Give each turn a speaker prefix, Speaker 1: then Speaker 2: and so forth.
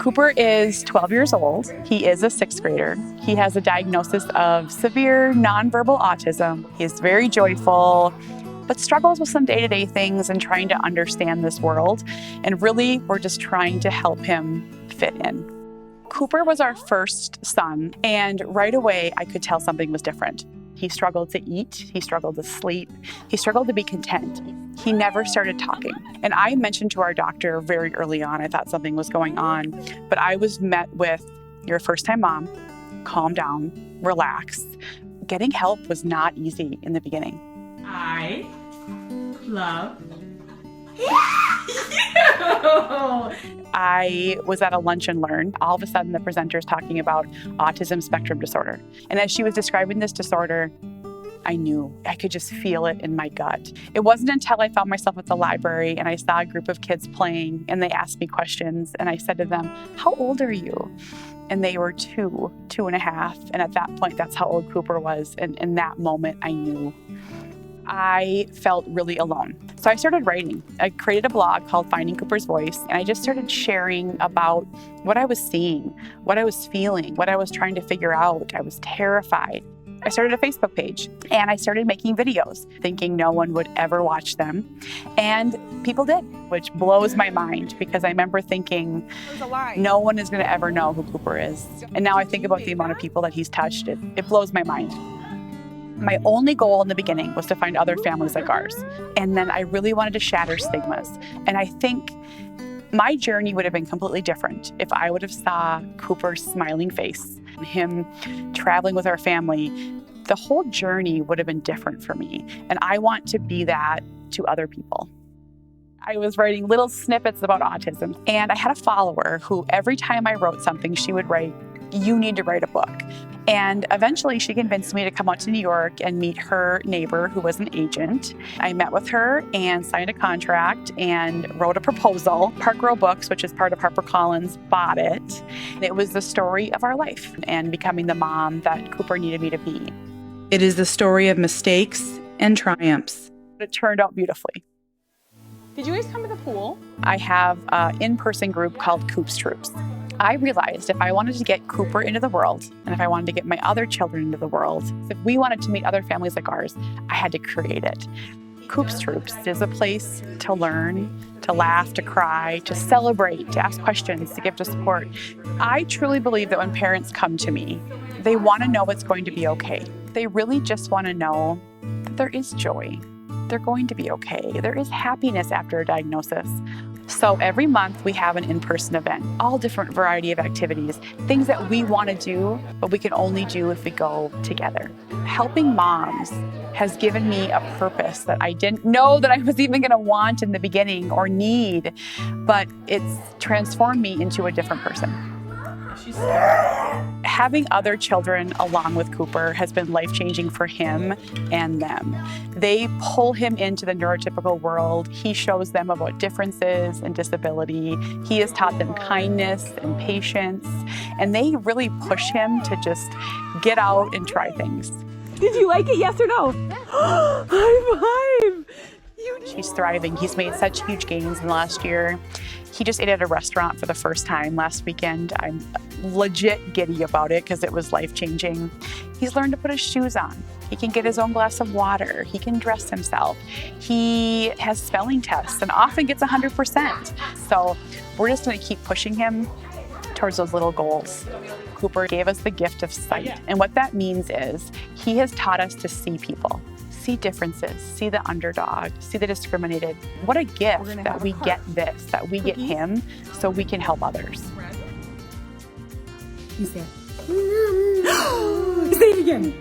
Speaker 1: Cooper is 12 years old. He is a sixth grader. He has a diagnosis of severe nonverbal autism. He's very joyful, but struggles with some day-to-day things and trying to understand this world. And really, we're just trying to help him fit in. Cooper was our first son, and right away, I could tell something was different. He struggled to eat, he struggled to sleep, he struggled to be content. He never started talking. And I mentioned to our doctor very early on, I thought something was going on, but I was met with, "You're a first-time mom, calm down, relax." Getting help was not easy in the beginning.
Speaker 2: I love you.
Speaker 1: I was at a lunch and learn. All of a sudden, the presenter's talking about autism spectrum disorder. And as she was describing this disorder, I knew. I could just feel it in my gut. It wasn't until I found myself at the library and I saw a group of kids playing and they asked me questions and I said to them, "How old are you?" And they were 2.5. And at that point, that's how old Cooper was. And in that moment, I knew. I felt really alone. So I started writing. I created a blog called Finding Cooper's Voice, and I just started sharing about what I was seeing, what I was feeling, what I was trying to figure out. I was terrified. I started a Facebook page, and I started making videos, thinking no one would ever watch them. And people did, which blows my mind, because I remember thinking, no one is going to ever know who Cooper is. And now I think about the amount of people that he's touched. It blows my mind. My only goal in the beginning was to find other families like ours. And then I really wanted to shatter stigmas. And I think my journey would have been completely different if I would have saw Cooper's smiling face and him traveling with our family. The whole journey would have been different for me. And I want to be that to other people. I was writing little snippets about autism. And I had a follower who every time I wrote something, she would write, "You need to write a book." And eventually she convinced me to come out to New York and meet her neighbor who was an agent. I met with her and signed a contract and wrote a proposal. Park Row Books, which is part of HarperCollins, bought it. It was the story of our life and becoming the mom that Cooper needed me to be.
Speaker 3: It is the story of mistakes and triumphs.
Speaker 1: It turned out beautifully.
Speaker 2: Did you guys come to the pool?
Speaker 1: I have an in-person group called Coop's Troops. I realized if I wanted to get Cooper into the world, and if I wanted to get my other children into the world, if we wanted to meet other families like ours, I had to create it. Coop's Troops is a place to learn, to laugh, to cry, to celebrate, to ask questions, to give to support. I truly believe that when parents come to me, they want to know it's going to be okay. They really just want to know that there is joy. They're going to be okay. There is happiness after a diagnosis. So every month we have an in-person event, all different variety of activities, things that we want to do, but we can only do if we go together. Helping moms has given me a purpose that I didn't know that I was even going to want in the beginning or need, but it's transformed me into a different person. Having other children along with Cooper has been life-changing for him and them. They pull him into the neurotypical world. He shows them about differences and disability. He has taught them kindness and patience, and they really push him to just get out and try things.
Speaker 2: Did you like it, yes or no? High five!
Speaker 1: He's thriving. He's made such huge gains in the last year. He just ate at a restaurant for the first time last weekend. I'm legit giddy about it because it was life-changing. He's learned to put his shoes on. He can get his own glass of water. He can dress himself. He has spelling tests and often gets 100%. So we're just going to keep pushing him towards those little goals. Cooper gave us the gift of sight. And what that means is he has taught us to see people. See differences, see the underdog, see the discriminated. What a gift that we get this, that we get him, so we can help others.
Speaker 2: You say it. Say it again.